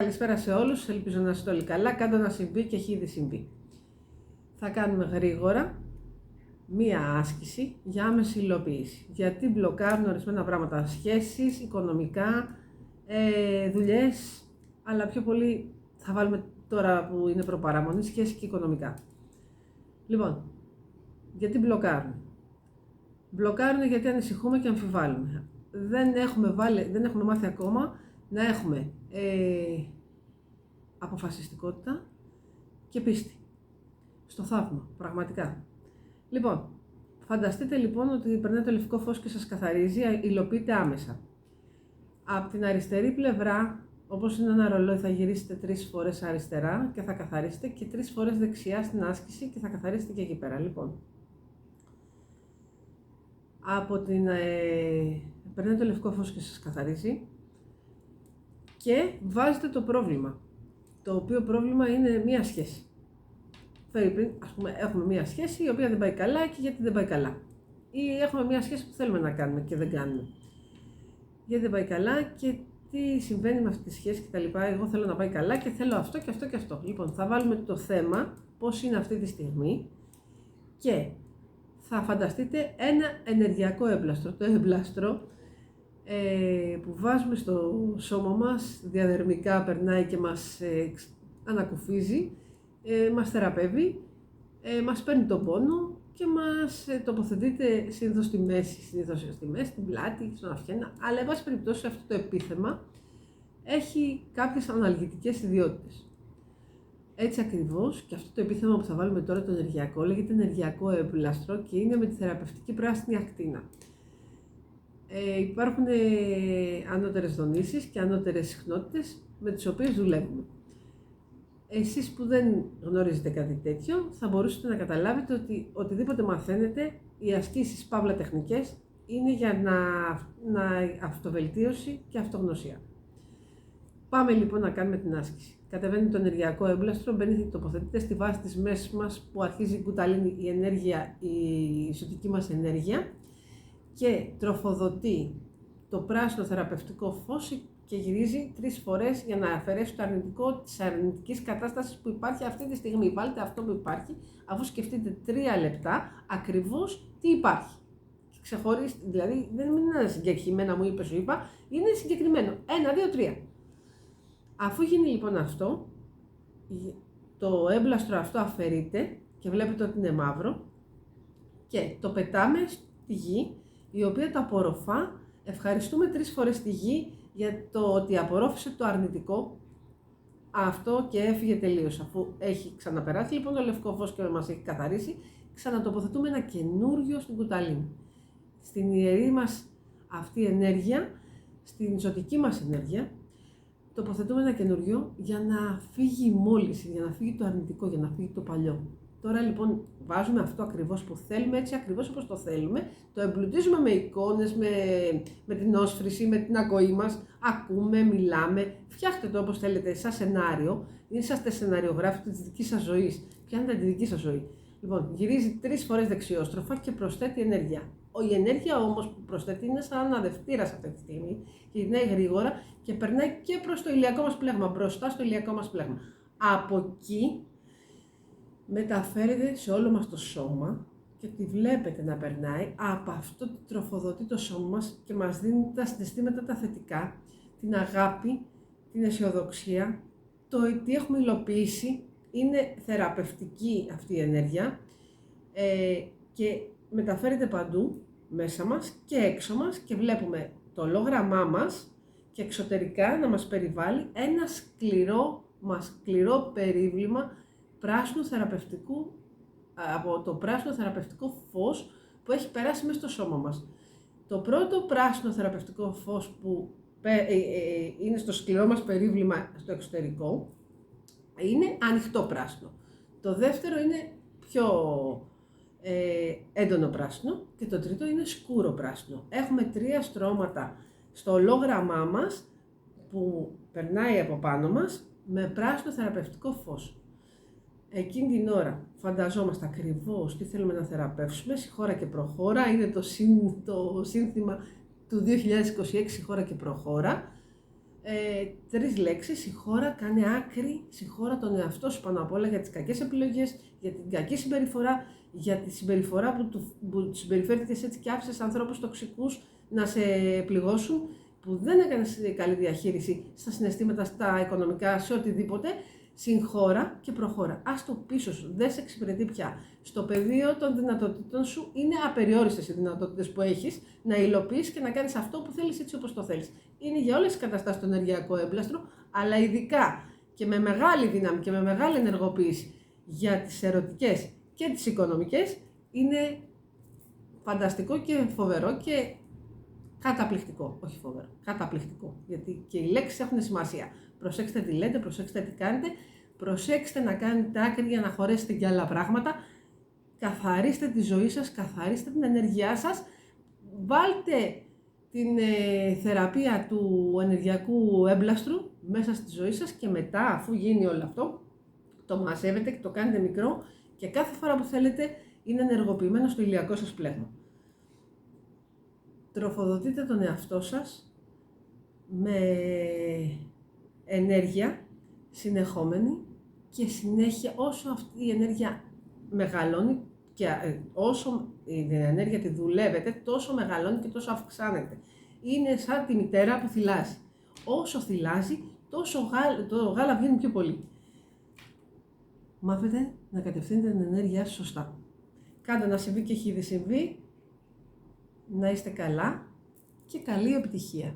Καλησπέρα σε όλους, ελπίζω να είστε όλοι καλά. Κάντε να συμβεί και έχει ήδη συμβεί. Θα κάνουμε γρήγορα μία άσκηση για άμεση υλοποίηση. Γιατί μπλοκάρουν ορισμένα πράγματα, σχέσεις, οικονομικά, δουλειές, αλλά πιο πολύ θα βάλουμε τώρα που είναι προπαραμονή, σχέσεις και οικονομικά. Λοιπόν, γιατί μπλοκάρουν. Μπλοκάρουν γιατί ανησυχούμε και αμφιβάλλουμε. Δεν έχουμε μάθει ακόμα να έχουμε αποφασιστικότητα και πίστη στο θαύμα, πραγματικά. Λοιπόν, φανταστείτε λοιπόν ότι περνάει το λευκό φως και σας καθαρίζει, υλοποιείται άμεσα. Από την αριστερή πλευρά, όπως είναι ένα ρολόι, θα γυρίσετε 3 φορές αριστερά και θα καθαρίσετε και 3 φορές δεξιά στην άσκηση και θα καθαρίσετε και εκεί πέρα. Λοιπόν, περνάει το λευκό φως και σας καθαρίζει και βάζετε το πρόβλημα, το οποίο πρόβλημα είναι μία σχέση. Ας πούμε, έχουμε μία σχέση η οποία δεν πάει καλά και γιατί δεν πάει καλά. Ή έχουμε μία σχέση που θέλουμε να κάνουμε και δεν κάνουμε. Γιατί δεν πάει καλά και τι συμβαίνει με αυτή τη σχέση κτλ. Εγώ θέλω να πάει καλά και θέλω αυτό και αυτό και αυτό. Λοιπόν, θα βάλουμε το θέμα, πώς είναι αυτή τη στιγμή και θα φανταστείτε ένα ενεργειακό έμπλαστρο. Το έμπλαστρο που βάζουμε στο σώμα μας, διαδερμικά περνάει και μας ανακουφίζει, μας θεραπεύει, μας παίρνει τον πόνο και μας τοποθετείται συνήθως στη μέση, στην πλάτη, στον αυχένα, αλλά εν πάση περιπτώσει αυτό το επίθεμα έχει κάποιες αναλγητικές ιδιότητες. Έτσι ακριβώς και αυτό το επίθεμα που θα βάλουμε τώρα, το ενεργειακό, λέγεται ενεργειακό έμπλαστρο και είναι με τη θεραπευτική πράσινη ακτίνα. Υπάρχουν ανώτερες δονήσεις και ανώτερες συχνότητες με τις οποίες δουλεύουμε. Εσείς που δεν γνωρίζετε κάτι τέτοιο, θα μπορούσατε να καταλάβετε ότι οτιδήποτε μαθαίνετε, οι ασκήσεις παύλα τεχνικές, είναι για να αυτοβελτίωση και αυτογνωσία. Πάμε λοιπόν να κάνουμε την άσκηση. Κατεβαίνει το ενεργειακό έμπλαστρο, μπαίνει, τοποθετείται στη βάση της μέσης μας που αρχίζει η κουταλίνη, η ενέργεια, η ζωτική μας ενέργεια και τροφοδοτεί το πράσινο θεραπευτικό φως και γυρίζει 3 φορές για να αφαιρέσει το αρνητικό της αρνητικής κατάστασης που υπάρχει αυτή τη στιγμή. Βάλτε αυτό που υπάρχει, αφού σκεφτείτε 3 λεπτά ακριβώς τι υπάρχει. Και ξεχωρίστε, δηλαδή δεν είναι συγκεκριμένα μου είπε, σου είπα, είναι συγκεκριμένο. 1, 2, 3. Αφού γίνει λοιπόν αυτό, το έμπλαστρο αυτό αφαιρείται και βλέπετε ότι είναι μαύρο και το πετάμε στη γη, η οποία το απορροφά. Ευχαριστούμε 3 φορές τη γη για το ότι απορρόφησε το αρνητικό αυτό και έφυγε τελείως. Αφού έχει ξαναπεράσει λοιπόν το λευκό φως και μας έχει καθαρίσει, ξανατοποθετούμε ένα καινούριο στην κουταλίνη. Στην ιερή μας αυτή ενέργεια, στην ζωτική μας ενέργεια, τοποθετούμε ένα καινούριο για να φύγει η μόλυνση, για να φύγει το αρνητικό, για να φύγει το παλιό. Τώρα λοιπόν βάζουμε αυτό ακριβώς που θέλουμε, έτσι ακριβώς όπως το θέλουμε, το εμπλουτίζουμε με εικόνες, με την όσφρηση, με την ακοή μας, ακούμε, μιλάμε, φτιάχτε το όπως θέλετε, σαν σενάριο, είσαστε σεναριογράφοι της δικής σας ζωής, πιάνετε τη δική σας ζωή. Λοιπόν, γυρίζει 3 φορές δεξιόστροφα και προσθέτει ενέργεια. Η ενέργεια όμως που προσθέτει είναι σαν αναδευτήρας αυτή τη στιγμή, γυρνάει γρήγορα και περνάει και προς το ηλιακό μας πλέγμα, μπροστά στο ηλιακό μας πλέγμα. Από εκεί μεταφέρεται σε όλο μας το σώμα και τη βλέπετε να περνάει, από αυτό το τροφοδοτεί το σώμα μας και μας δίνει τα συναισθήματα τα θετικά, την αγάπη, την αισιοδοξία, το ότι έχουμε υλοποιήσει, είναι θεραπευτική αυτή η ενέργεια και μεταφέρεται παντού, μέσα μας και έξω μας και βλέπουμε το ολόγραμμά μας και εξωτερικά να μας περιβάλλει ένα σκληρό περίβλημα πράσινου θεραπευτικού, από το πράσινο θεραπευτικό φως που έχει περάσει μέσα στο σώμα μας. Το πρώτο πράσινο θεραπευτικό φως που είναι στο σκληρό μας περίβλημα στο εξωτερικό είναι ανοιχτό πράσινο. Το δεύτερο είναι πιο έντονο πράσινο και το τρίτο είναι σκούρο πράσινο. Έχουμε 3 στρώματα στο ολόγραμμά μας που περνάει από πάνω μας με πράσινο θεραπευτικό φως. Εκείνη την ώρα φανταζόμαστε ακριβώς τι θέλουμε να θεραπεύσουμε, συγχώρα και προχώρα, είναι το σύνθημα του 2026, συγχώρα και προχώρα. 3 λέξεις. Συγχώρα, κάνε άκρη, συγχώρα τον εαυτό σου πάνω απ' όλα για τις κακές επιλογές, για την κακή συμπεριφορά, για τη συμπεριφορά που συμπεριφέρθηκες έτσι και άφησες ανθρώπους τοξικούς να σε πληγώσουν, που δεν έκανες καλή διαχείριση στα συναισθήματα, στα οικονομικά, σε οτιδήποτε. Συγχώρα και προχώρα. Ας το πίσω σου, δεν σε εξυπηρετεί πια. Στο πεδίο των δυνατοτήτων σου είναι απεριόριστες οι δυνατότητες που έχεις να υλοποιήσεις και να κάνεις αυτό που θέλεις έτσι όπως το θέλεις. Είναι για όλες τις καταστάσεις το ενεργειακό έμπλαστρο, αλλά ειδικά και με μεγάλη δύναμη και με μεγάλη ενεργοποίηση για τις ερωτικές και τις οικονομικές, είναι φανταστικό και φοβερό και καταπληκτικό. Όχι φοβερό, καταπληκτικό. Γιατί και οι λέξεις έχουν σημασία. Προσέξτε τι λέτε, προσέξτε τι κάνετε, προσέξτε να κάνετε άκρη για να χωρέσετε και άλλα πράγματα. Καθαρίστε τη ζωή σας, καθαρίστε την ενέργειά σας, βάλτε την θεραπεία του ενεργειακού έμπλαστρου μέσα στη ζωή σας και μετά, αφού γίνει όλο αυτό, το μαζεύετε και το κάνετε μικρό και κάθε φορά που θέλετε είναι ενεργοποιημένο στο ηλιακό σας πλέγμα. Τροφοδοτείτε τον εαυτό σας με ενέργεια συνεχόμενη και συνέχεια όσο αυτή η ενέργεια μεγαλώνει και όσο η ενέργεια τη δουλεύετε, τόσο μεγαλώνει και τόσο αυξάνεται. Είναι σαν τη μητέρα που θυλάζει. Όσο θυλάζει, τόσο το γάλα βγαίνει πιο πολύ. Μάθετε να κατευθύνετε την ενέργειά σας σωστά. Κάντε να συμβεί και έχει ήδη συμβεί. Να είστε καλά και καλή επιτυχία.